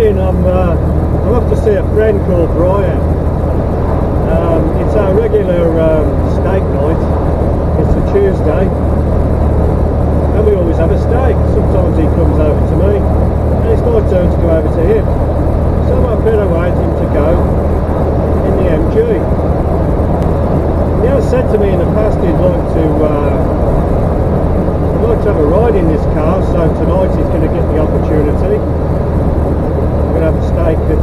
morning I'm off to see a friend called Brian. It's our regular steak night. It's a Tuesday and we always have a steak. Sometimes he comes over to me and it's my turn to go over to him. So I'm up here waiting to go in the MG. He has said to me in the past he'd like to have a ride in this car, so tonight he's going to get the opportunity. We're going to have a steak at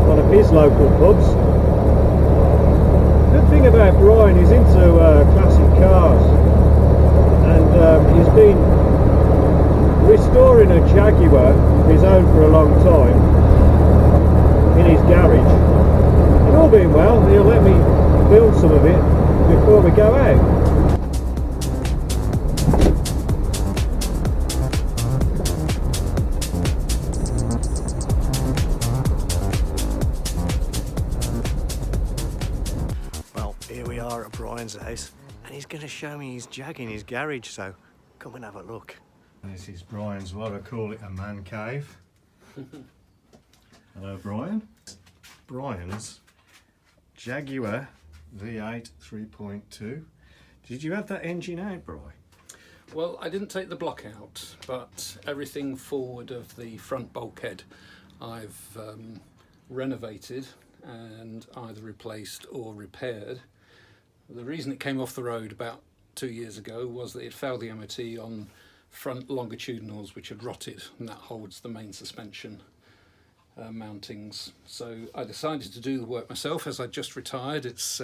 one of his local pubs. The good thing about Brian, he's into classic cars, and he's been restoring a Jaguar of his own for a long time in his garage. And all being well, he'll let me build some of it before we go out. Here we are at Brian's house and he's going to show me his Jag in his garage, so come and have a look. This is Brian's, what I call it, a man cave. Hello Brian. Brian's Jaguar V8 3.2. Did you have that engine out, Brian? Well, I didn't take the block out, but everything forward of the front bulkhead I've renovated and either replaced or repaired. The reason it came off the road about 2 years ago was that it failed the MOT on front longitudinals which had rotted, and that holds the main suspension mountings. So I decided to do the work myself as I just retired. It's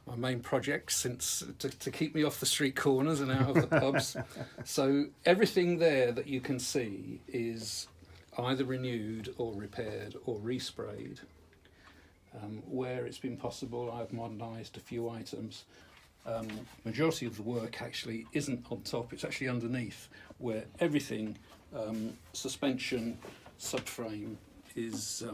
my main project since to keep me off the street corners and out of the pubs. So everything there that you can see is either renewed or repaired or resprayed. Where it's been possible, I've modernised a few items. Majority of the work actually isn't on top, it's actually underneath, where everything, suspension, subframe, is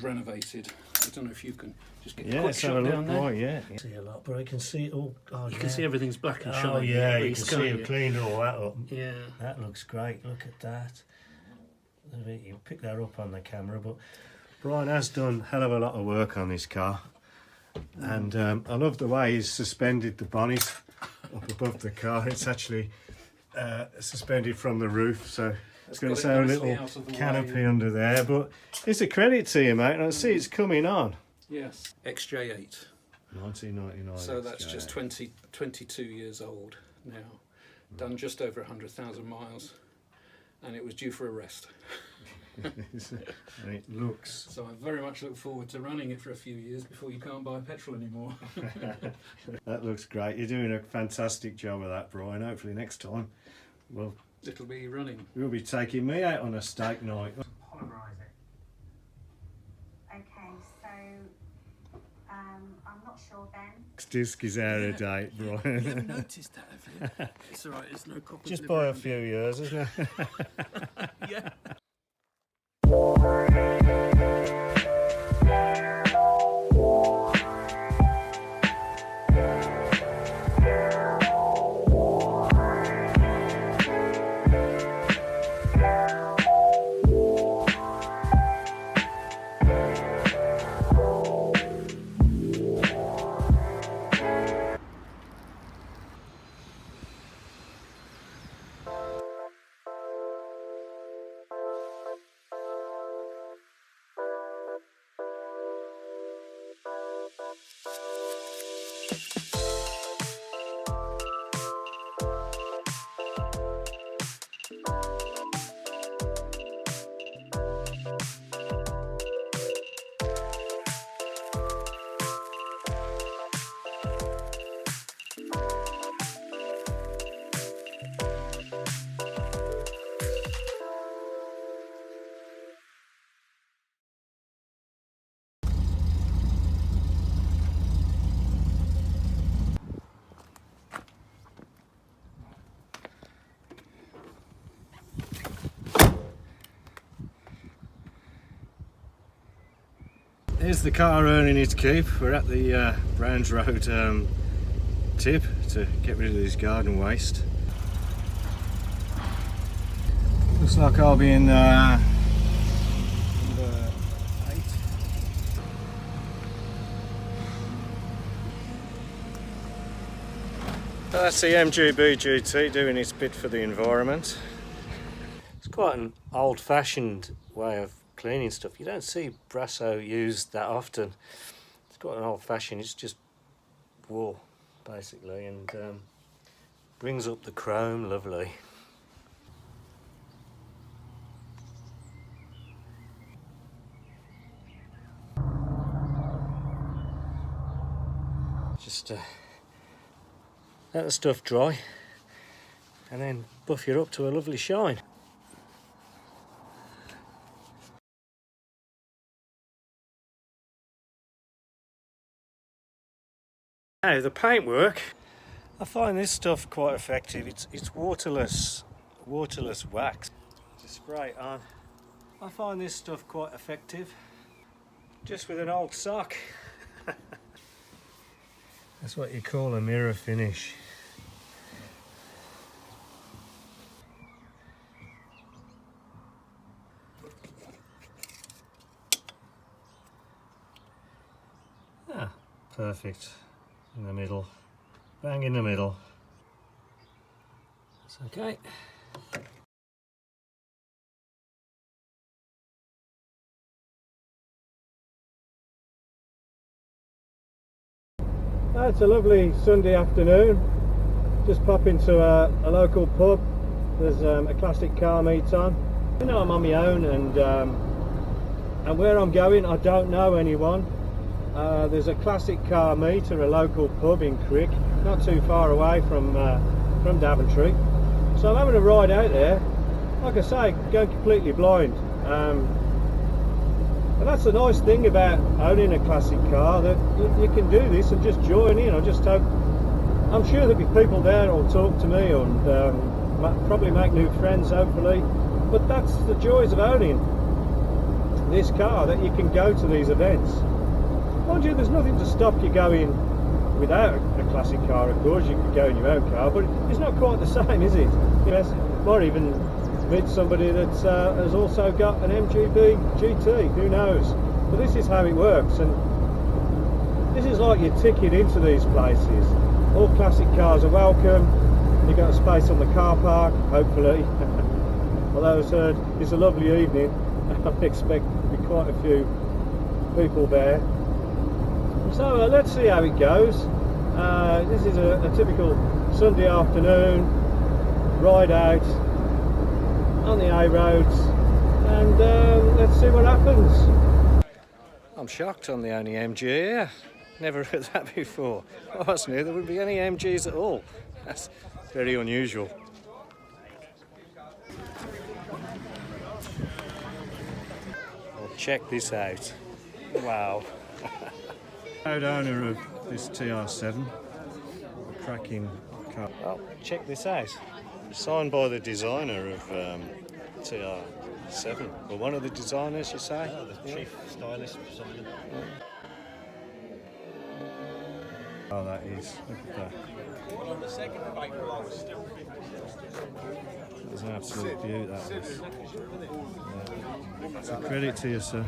renovated. I don't know if you can just get a quick shot down there. Right, yeah. See a lot, but I can see it all. Oh, you can see everything's black and shiny. Oh yeah, you can see it cleaned all that up. Yeah. That looks great, look at that. You'll pick that up on the camera, but Brian has done a hell of a lot of work on this car, and I love the way he's suspended the bonnet up above the car. It's actually suspended from the roof, so it's got its own little canopy under there, but it's a credit to you, mate, and I see it's coming on. Yes, XJ8. 1999. So that's just 22 years old now. Done just over 100,000 miles, and it was due for a rest. And it looks. So I very much look forward to running it for a few years before you can't buy petrol anymore. That looks great. You're doing a fantastic job of that, Brian. Hopefully next time it'll be running. You'll be taking me out on a steak night. Polarize it. Okay, so I'm not sure, Ben. Disc is out of date, Brian. You haven't noticed that, have you? It's alright, it's no copper. Just by a few years, isn't it? Yeah. Here's the car earning its keep. We're at the Browns Road tip to get rid of this garden waste. Looks like I'll be in number 8. That's the MGB GT doing its bit for the environment. It's quite an old-fashioned way of cleaning stuff. You don't see Brasso used that often. It's quite an old-fashioned, it's just wool basically, and brings up the chrome lovely. Just let the stuff dry and then buff you up to a lovely shine. Now the paintwork, I find this stuff quite effective. It's waterless wax. Just spray it on. I find this stuff quite effective, just with an old sock. That's what you call a mirror finish. Ah, perfect. In the middle. Bang in the middle. That's okay. It's a lovely Sunday afternoon. Just pop into a local pub. There's a classic car meet on. You know, I'm on my own, and where I'm going I don't know anyone. There's a classic car meet at a local pub in Crick, not too far away from Daventry. So I'm having a ride out there. Like I say, going completely blind. And that's the nice thing about owning a classic car, that you can do this and just join in. I'm sure there'll be people there who'll talk to me and probably make new friends, hopefully. But that's the joys of owning this car, that you can go to these events. Mind you, there's nothing to stop you going without a classic car, of course. You could go in your own car, but it's not quite the same, is it? Might even meet somebody that has also got an MGB GT, who knows? But this is how it works, and this is like your ticket into these places. All classic cars are welcome. You've got a space on the car park, hopefully. Although it's a lovely evening, I expect there to be quite a few people there. So let's see how it goes. This is a typical Sunday afternoon ride out on the A roads, and let's see what happens. I'm shocked I'm the only MG here. Never heard that before. I always knew there wouldn't be any MGs at all. That's very unusual. Well, check this out. Wow. Proud owner of this TR7, a cracking car. Well, check this out. Signed by the designer of TR7. Well, one of the designers, you say? Oh, the chief stylist or something. Oh, that is. Look at that. That's an absolute beauty, that is. Yeah. So credit to you, sir.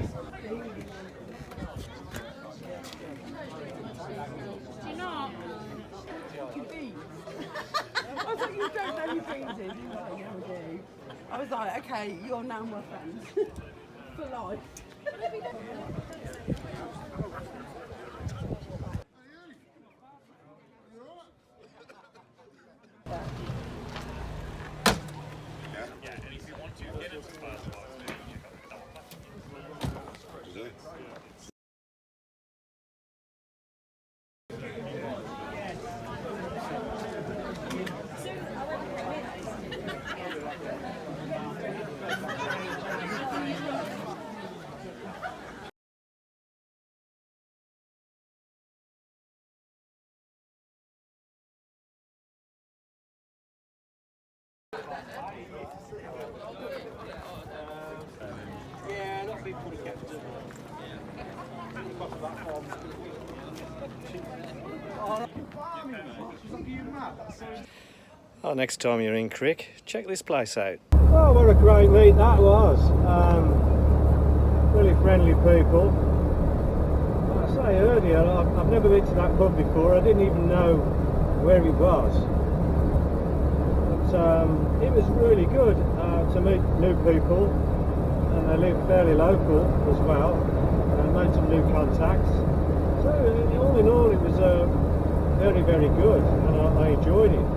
I was like, you don't know who James is. He was like, yeah, I do. I was like, okay, you're now my friend. For life. Yeah, not people to get to. Oh, next time you're in Crick, check this place out. Well, what a great meet that was. Really friendly people. Like I say earlier, I've never been to that pub before. I didn't even know where it was. But it was really good to meet new people, and they live fairly local as well, and made some new contacts. So all in all, it was very, very good, and I enjoyed it.